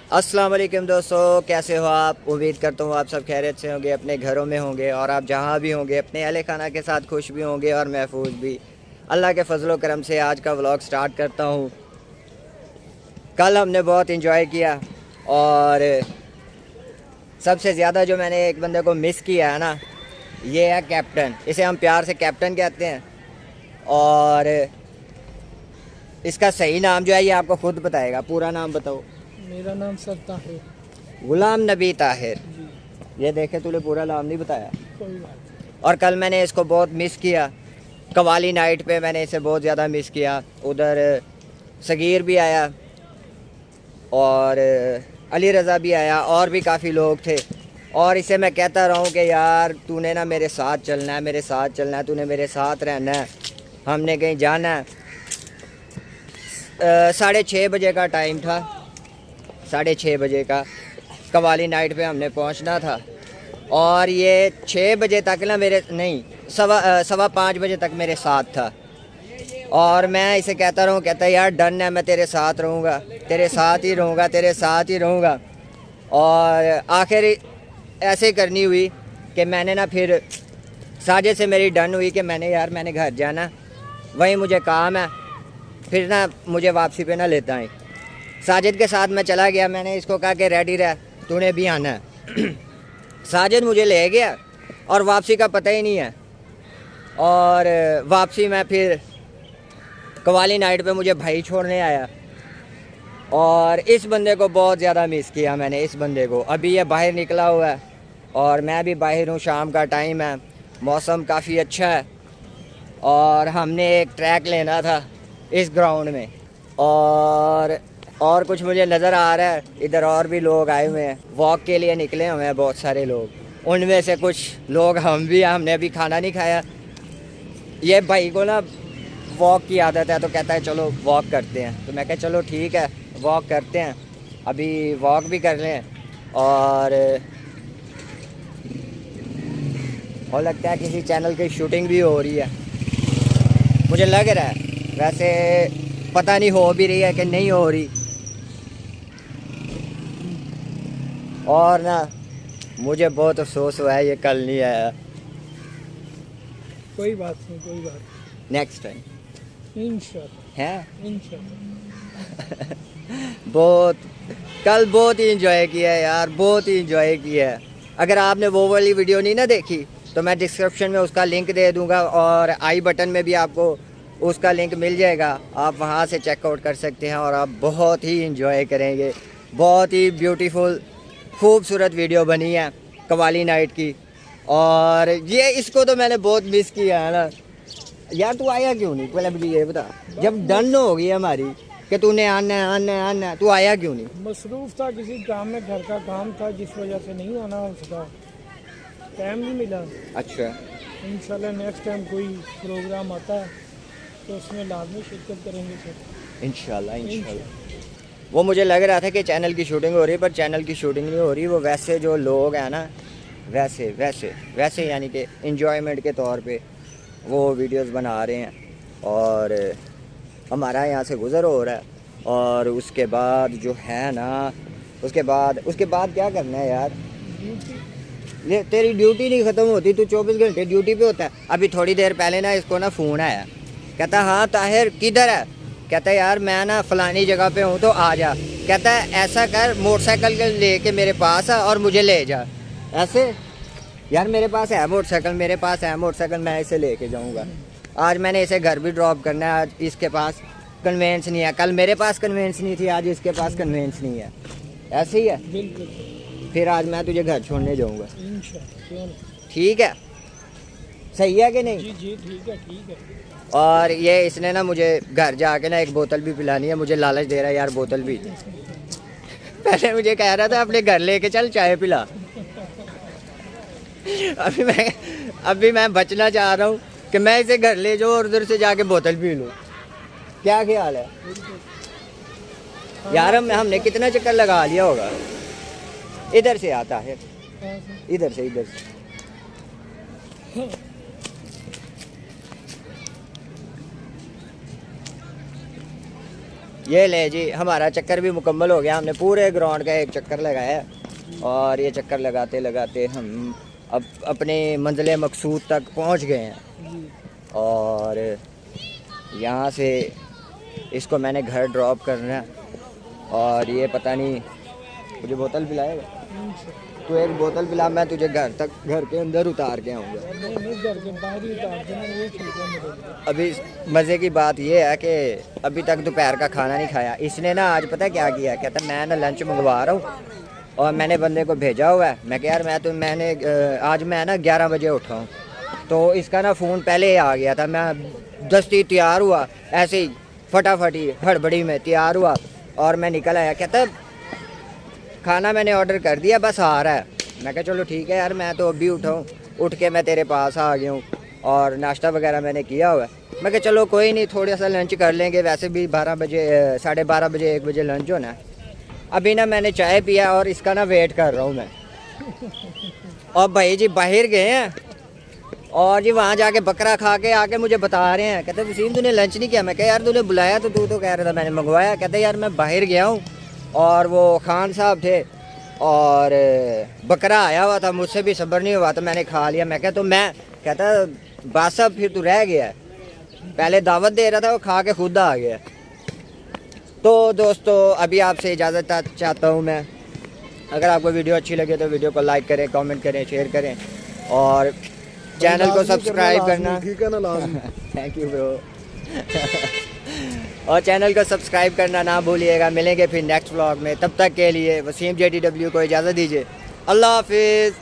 अस्सलाम वालेकुम दोस्तों, कैसे हो आप। उम्मीद करता हूँ आप सब खैरियत से होंगे, अपने घरों में होंगे और आप जहाँ भी होंगे अपने अहले खाना के साथ खुश भी होंगे और महफूज भी। अल्लाह के फजलो करम से आज का व्लॉग स्टार्ट करता हूँ। कल हमने बहुत इंजॉय किया और सबसे ज़्यादा जो मैंने एक बंदे को मिस किया है ना, ये है कैप्टन। इसे हम प्यार से कैप्टन कहते हैं और इसका सही नाम जो है ये आपको खुद बताएगा। पूरा नाम बताओ। मेरा नाम सर ताहिर। गुलाम नबी ताहिर। जी। ये देखे, तूने पूरा नाम नहीं बताया। कोई बात और कल मैंने इसको बहुत मिस किया। कवाली नाइट पे मैंने इसे बहुत ज़्यादा मिस किया। उधर सगीर भी आया और अली रज़ा भी आया और भी काफ़ी लोग थे। और इसे मैं कहता रहा हूँ कि यार तूने ना मेरे साथ चलना है, मेरे साथ चलना है, तूने मेरे साथ रहना है, हमने कहीं जाना है। 6:30 बजे का टाइम था, 6:30 बजे का कवाली नाइट पे हमने पहुंचना था। और ये 6 बजे तक ना मेरे नहीं, सवा 5 बजे तक मेरे साथ था। और मैं इसे कहता रहूँ, कहता यार डन है, मैं तेरे साथ रहूँगा, तेरे साथ ही रहूँगा, तेरे साथ ही रहूँगा। और आखिर ऐसे करनी हुई कि मैंने ना फिर साजिद से मेरी डन हुई कि मैंने घर जाना, वहीं मुझे काम है, फिर ना मुझे वापसी पे ना लेता है। साजिद के साथ मैं चला गया। मैंने इसको कहा कि रेडी रह, तूने भी आना है। साजिद मुझे ले गया और वापसी का पता ही नहीं है। और वापसी में फिर कवाली नाइट पे मुझे भाई छोड़ने आया और इस बंदे को बहुत ज़्यादा मिस किया मैंने। इस बंदे को अभी ये बाहर निकला हुआ है और मैं भी बाहर हूँ, शाम का टाइम है, मौसम काफ़ी अच्छा है और हमने एक ट्रैक लेना था इस ग्राउंड में। और कुछ मुझे नज़र आ रहा है, इधर और भी लोग आए हुए हैं, वॉक के लिए निकले हुए हैं बहुत सारे लोग। उनमें से कुछ लोग हम भी हैं, हमने अभी खाना नहीं खाया। ये भाई को ना वॉक की आदत है तो कहता है चलो वॉक करते हैं, तो मैं कहा चलो ठीक है वॉक करते हैं। अभी वॉक भी कर लें और लगता है किसी चैनल की शूटिंग भी हो रही है, मुझे लग रहा है। वैसे पता नहीं हो भी रही है कि नहीं हो रही। और ना मुझे बहुत अफसोस हुआ है ये कल नहीं आया। कोई बात नहीं, कोई बात नेक्स्ट टाइम नहीं, इंशाल्लाह है। इंशाल्लाह। बहुत कल बहुत ही इंजॉय किया है यार, बहुत ही इंजॉय किया है। अगर आपने वो वाली वीडियो नहीं ना देखी तो मैं डिस्क्रिप्शन में उसका लिंक दे दूंगा और आई बटन में भी आपको उसका लिंक मिल जाएगा, आप वहाँ से चेकआउट कर सकते हैं और आप बहुत ही इंजॉय करेंगे। बहुत ही ब्यूटीफुल खूबसूरत वीडियो बनी है कवाली नाइट की। और ये इसको तो मैंने बहुत मिस किया है ना यार। तू आया क्यों नहीं पहले मुझे ये बता, जब डन हो गई हमारी कि तूने आना है आना है आना है, तू आया क्यों नहीं। मसरूफ़ था किसी काम में, घर का काम था जिस वजह से नहीं आना हो सका, टाइम नहीं मिला। अच्छा, इंशाल्लाह नेक्स्ट टाइम कोई प्रोग्राम आता है तो उसमें लाजमी शिरकत करेंगे सर, इंशाल्लाह इंशाल्लाह। वो मुझे लग रहा था कि चैनल की शूटिंग हो रही है, पर चैनल की शूटिंग नहीं हो रही। वो वैसे जो लोग हैं ना, वैसे वैसे वैसे यानी कि इंजॉयमेंट के तौर पे वो वीडियोस बना रहे हैं और हमारा यहाँ से गुज़र हो रहा है। और उसके बाद जो है ना, उसके बाद क्या करना है यार। ये तेरी ड्यूटी नहीं ख़त्म होती, तू 24 घंटे ड्यूटी पे होता है। अभी थोड़ी देर पहले ना इसको ना फ़ोन आया, कहता हाँ ताहिर किधर है। कहता है यार मैं ना फ़लानी जगह पे हूँ तो आ जा। कहता है ऐसा कर मोटरसाइकिल लेके मेरे पास आ और मुझे ले जा। ऐसे यार मेरे पास है मोटरसाइकिल, मेरे पास है मोटरसाइकिल, मैं इसे लेके जाऊँगा। आज मैंने इसे घर भी ड्रॉप करना है, आज इसके पास कन्वेंस नहीं है। कल मेरे पास कन्वेंस नहीं थी, आज इसके पास कन्वेंस नहीं है। ऐसे ही है। बिल्कुल। फिर आज मैं तुझे घर छोड़ने जाऊँगा, इंशाल्लाह, क्यों नहीं? ठीक है, सही है कि नहीं। जी जी ठीक है, ठीक है। और ये इसने ना मुझे घर जाके ना एक बोतल भी पिलानी है, मुझे लालच दे रहा है यार बोतल भी। पहले मुझे कह रहा था अपने घर लेके चल चाय पिला। अभी मैं बचना चाह रहा हूँ कि मैं इसे घर ले जाऊँ और उधर से जाके बोतल पी लूँ। क्या ख्याल है यार। हमने कितना चक्कर लगा लिया होगा। इधर से आता है, इधर से ये ले जी, हमारा चक्कर भी मुकम्मल हो गया। हमने पूरे ग्राउंड का एक चक्कर लगाया और ये चक्कर लगाते लगाते हम अब अपने मंजिल मकसूद तक पहुंच गए हैं। जी और यहाँ से इसको मैंने घर ड्रॉप करना है। और ये पता नहीं, मुझे बोतल पिलाएगा? तो एक बोतल पिला, मैं तुझे घर तक, घर के अंदर उतार के आऊँगा। नहीं घर के बाहर ही उतार देना, वो ठीक है मेरे लिए। अभी मज़े की बात ये है कि अभी तक दोपहर का खाना नहीं खाया इसने ना। आज पता है क्या किया, कहता मैं ना लंच मंगवा रहा हूँ और मैंने बंदे को भेजा हुआ है। मैं कह यार मैंने आज मैं ना 11 बजे उठा हूँ, तो इसका ना फ़ोन पहले ही आ गया था। मैं दस्ती तैयार हुआ, ऐसे ही फटाफटी हड़बड़ी में तैयार हुआ और मैं निकल आया। कहता खाना मैंने ऑर्डर कर दिया, बस आ रहा है। मैं कहा चलो ठीक है यार, मैं तो अभी उठा हूँ, उठ के मैं तेरे पास आ गया हूँ और नाश्ता वगैरह मैंने किया हुआ है। मैं कहा चलो कोई नहीं, थोड़ा सा लंच कर लेंगे, वैसे भी 12 बजे 12:30 बजे 1 बजे लंच होना है। अभी ना मैंने चाय पिया और इसका ना वेट कर रहा हूँ मैं। और भाई जी बाहर गए हैं और जी वहाँ जाके बकरा खा के आके मुझे बता रहे हैं, कहते वसीम तूने लंच नहीं किया। मैं कहा यार तूने बुलाया तो तू तो कह रहा था मैंने मंगवाया। कहते यार मैं बाहर गया हूँ और वो खान साहब थे और बकरा आया हुआ था, मुझसे भी सब्र नहीं हुआ तो मैंने खा लिया। मैं कहा तो मैं, कहता बस अब फिर तू रह गया, पहले दावत दे रहा था वो खा के खुद आ गया। तो दोस्तों अभी आपसे इजाज़त चाहता हूँ मैं। अगर आपको वीडियो अच्छी लगे तो वीडियो को लाइक करें, कमेंट करें, शेयर करें और चैनल को सब्सक्राइब करना। ठीक है ना, लाजमी। Thank you bro. और चैनल को सब्सक्राइब करना ना भूलिएगा। मिलेंगे फिर नेक्स्ट व्लॉग में, तब तक के लिए वसीम JTW को इजाज़त दीजिए। अल्लाह हाफिज़।